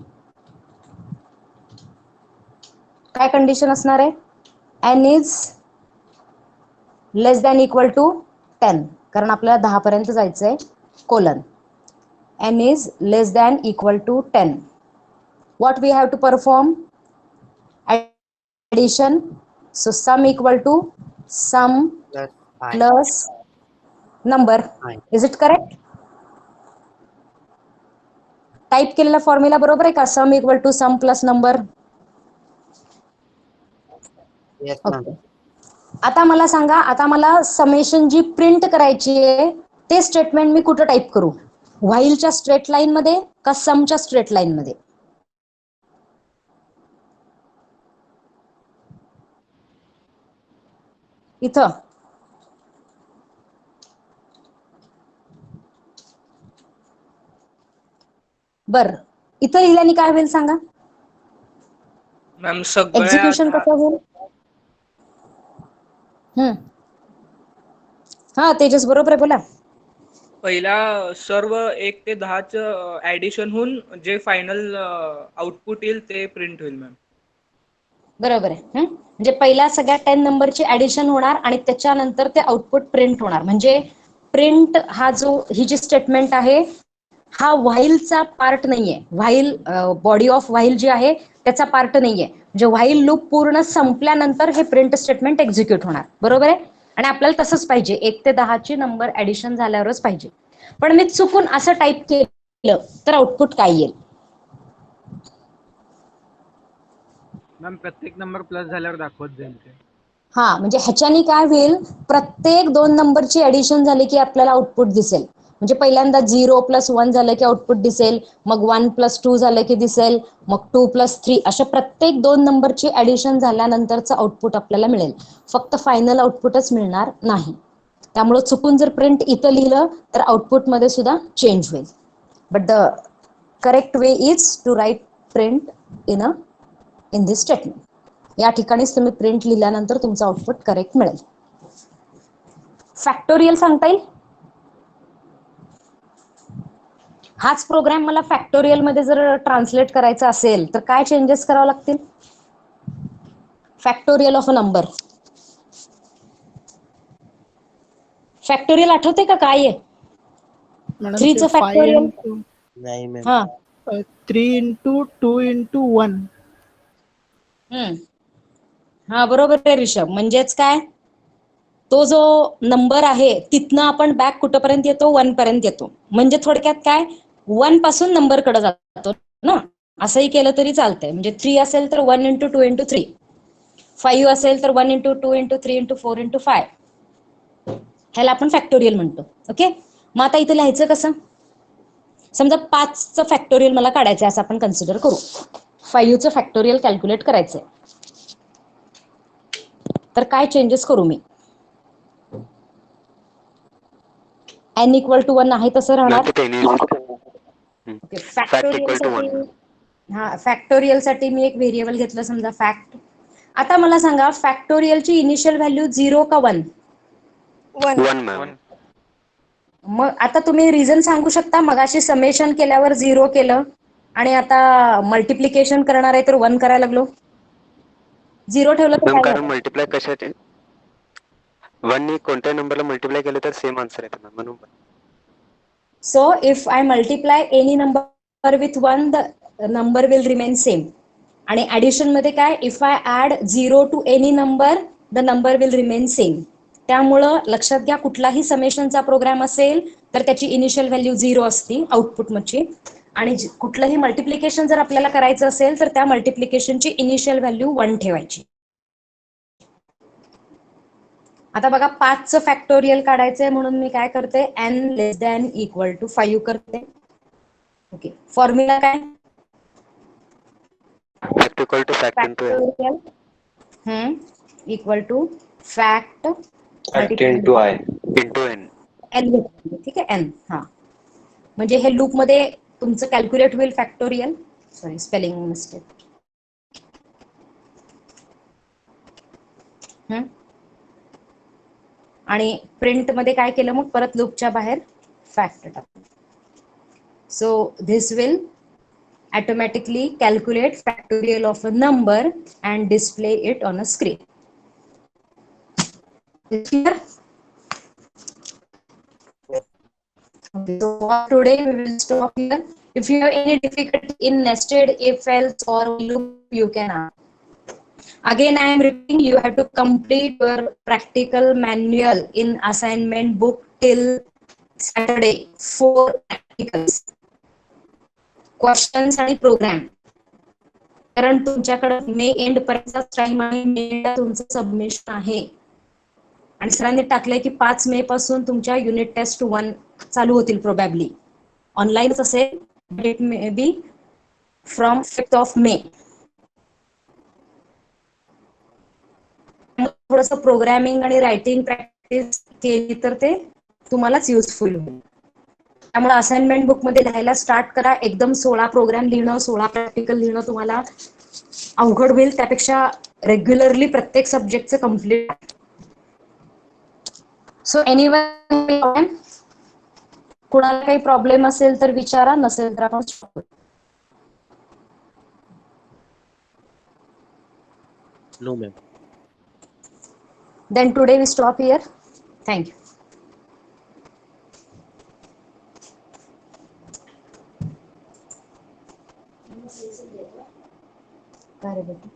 [SPEAKER 2] काय कंडिशन असणार आहे? n is less than equal to 10, कारण आपल्याला 10 पर्यंत जायचंय. Colon n is less than equal to 10. What we have to perform? Addition. So sum equal to sum plus number. Is it correct? Type केलेला formula बरोबर आहे का? Sum equal to sum plus number. Okay. आता मला सांगा, आता मला summation जी print करायची आहे ते स्टेटमेंट मी कुठं टाइप करू? व्हाईलच्या स्ट्रेट लाईन मध्ये का समच्या स्ट्रेट लाईन मध्ये? इथं बर, इथं लिहिल्याने काय होईल सांगा?
[SPEAKER 3] मॅम सगळ्या
[SPEAKER 2] एक्झिक्युशन कसं होईल? हा तेजस बरोबर आहे, बोला.
[SPEAKER 3] पहिला सर्व 1 ते 10चं ऍडिशन होऊन जे फायनल आउटपुट येईल ते प्रिंट होईल मॅम.
[SPEAKER 2] बरोबर आहे. म्हणजे पहिला सगळ्या 10 नंबरची ऍडिशन होणार आणि त्याच्यानंतर ते आउटपुट प्रिंट होणार. म्हणजे प्रिंट हा जो ही जी स्टेटमेंट आहे हा व्हाईलचा पार्ट नाहीये. व्हाईल बॉडी ऑफ व्हाईल जी आहे त्याचा पार्ट नाहीये. म्हणजे व्हाईल लूप पूर्ण संपल्यानंतर हे प्रिंट स्टेटमेंट एक्झिक्यूट होणार. बरोबर आहे. आणि आपल्याला तसंच पाहिजे, 1 ते 10ची नंबर ऍडिशन झाल्यावरच पाहिजे. पण मी चुकून असं टाईप केलं तर आउटपुट काय येईल?
[SPEAKER 5] मॅम प्रत्येक नंबर प्लस झाल्यावर दाखवत जाईल ते.
[SPEAKER 2] म्हणजे ह्याच्याने काय होईल? प्रत्येक 2 नंबरची ऍडिशन झाली की आपल्याला आउटपुट दिसेल. म्हणजे पहिल्यांदा 0 + 1 झालं की आउटपुट दिसेल, मग 1 + 2 झालं की दिसेल, मग 2 + 3, अशा प्रत्येक 2 नंबरची ऍडिशन झाल्यानंतरचं आउटपुट आपल्याला मिळेल. फक्त फायनल आउटपुटच मिळणार नाही. त्यामुळे चुकून जर प्रिंट इथं लिहिलं तर आउटपुट मध्ये सुद्धा चेंज होईल. But the correct way is to write print in this statement. या ठिकाणीच तुम्ही प्रिंट लिहिल्यानंतर तुमचं आउटपुट करेक्ट मिळेल. फॅक्टोरियल सांगता येईल? हाच प्रोग्राम मला फॅक्टोरियल मध्ये जर ट्रान्सलेट करायचा असेल तर काय चेंजेस करावे लागतील? Factorial of a number. Factorial आठवते का काय आहे?
[SPEAKER 6] मॅडम
[SPEAKER 2] 3
[SPEAKER 6] ते
[SPEAKER 2] चं
[SPEAKER 6] 5
[SPEAKER 2] फॅक्टोरियल.
[SPEAKER 6] इंटू
[SPEAKER 7] नाही मॅम.
[SPEAKER 2] हा
[SPEAKER 6] 3 इंटू 2 इंटू 1.
[SPEAKER 2] हा बरोबर आहे ऋषभ. म्हणजेच काय? तो जो नंबर आहे तिथनं आपण बॅक कुठपर्यंत येतो? 1 पर्यंत येतो. म्हणजे थोडक्यात काय, 1 पासून नंबर कडे जातो ना. असंही केलं तरी चालतंय. म्हणजे 3 असेल तर 1 × 2 × 3, 5 असेल तर 1 × 2 × 3 × 4 × 5. ह्याला आपण फॅक्टोरियल म्हणतो. ओके. मग आता इथं लिहायचं कसं? समजा 5चं फॅक्टोरियल मला काढायचं असं आपण कन्सिडर करू. 5चं फॅक्टोरियल कॅल्क्युलेट करायचंय. तर काय चेंजेस करू मी? n = 1 आहे तसं राहणार. ओके. फॅक्टोरियल साठी फॅक्टोरियल साठी मी एक व्हेरिएबल घेतलं, समजा फॅक्ट. आता मला सांगा, फॅक्टोरियलची इनिशियल व्हॅल्यू 0 का 1?
[SPEAKER 7] 1
[SPEAKER 2] मग आता तुम्ही रिझन सांगू शकता? मगाशी समेशन केल्यावर 0 केलं आणि आता मल्टिप्लिकेशन करणार आहे तर 1 करायला लागलो. 0 ठेवलं तर
[SPEAKER 7] मॅम,
[SPEAKER 2] काय
[SPEAKER 7] कारण
[SPEAKER 2] झालं?
[SPEAKER 7] मल्टिप्लाय कशाचे 1 ने कोणत्या नंबरला मल्टिप्लाय केलं तर सेम आन्सर येतं मॅम, म्हणून.
[SPEAKER 2] So if I multiply any number with 1, the number will remain same. आणि ऍडिशन मध्ये काय, if I add 0 to any number, the number will remain same. त्यामुळं लक्षात घ्या, कुठलाही समेशनचा प्रोग्राम असेल तर त्याची इनिशियल व्हॅल्यू 0 असती आउटपुट मध्ये. आणि कुठलंही मल्टिप्लिकेशन जर आपल्याला करायचं असेल तर त्या मल्टिप्लिकेशनची इनिशियल व्हॅल्यू 1 ठेवायची. आता बघा, 5चं फॅक्टोरियल काढायचंय म्हणून मी काय करते? n < 5 करते. ओके, फॉर्म्युला काय?
[SPEAKER 7] Fact equal to fact into N.
[SPEAKER 2] Factorial equal to fact
[SPEAKER 8] fact into I.
[SPEAKER 7] Into N.
[SPEAKER 2] N. ठीक आहे, एन. हा, म्हणजे हे लूप मध्ये तुमचं कॅल्क्युलेट होईल फॅक्टोरियल. Sorry, spelling mistake. आणि प्रिंट मध्ये काय केलं मग, परत लूपच्या बाहेर फॅक्ट टाकलं. So this will automatically calculate factorial of a number and display it on a screen. Is clear? Okay, so for today we will stop here. If you have any difficulty in nested if else or loop, you can ask. Again, I am repeating, you have to complete your practical manual in assignment book till Saturday. 4 practicals, questions आणि programme. कारण तुमच्याकडे मे end पर्यंतचा time आहे, मेला तुमचं submission आहे. आणि सरांनी टाकलंय की 5 मे पासून तुमच्या युनिट टेस्ट 1 चालू होतील प्रोबॅबली. ऑनलाईनच असेल, it may be from 5th of May. थोडस प्रोग्रामिंग आणि रायटिंग प्रॅक्टिस केली तर ते तुम्हालाच युजफुल होईल. त्यामुळे असाइनमेंट बुक मध्ये लिहायला स्टार्ट करा. एकदम 16 प्रोग्राम लिहिणं, 16 प्रॅक्टिकल लिहिणं तुम्हाला अवघड होईल. त्यापेक्षा रेग्युलरली प्रत्येक सब्जेक्टचं कम्प्लीट. सो एनीवन, कुणाला काही प्रॉब्लेम असेल तर विचारा, नसेल तर आपण stop करू.
[SPEAKER 9] No ma'am.
[SPEAKER 2] Then today we stop here. Thank you. काय रे बेटा?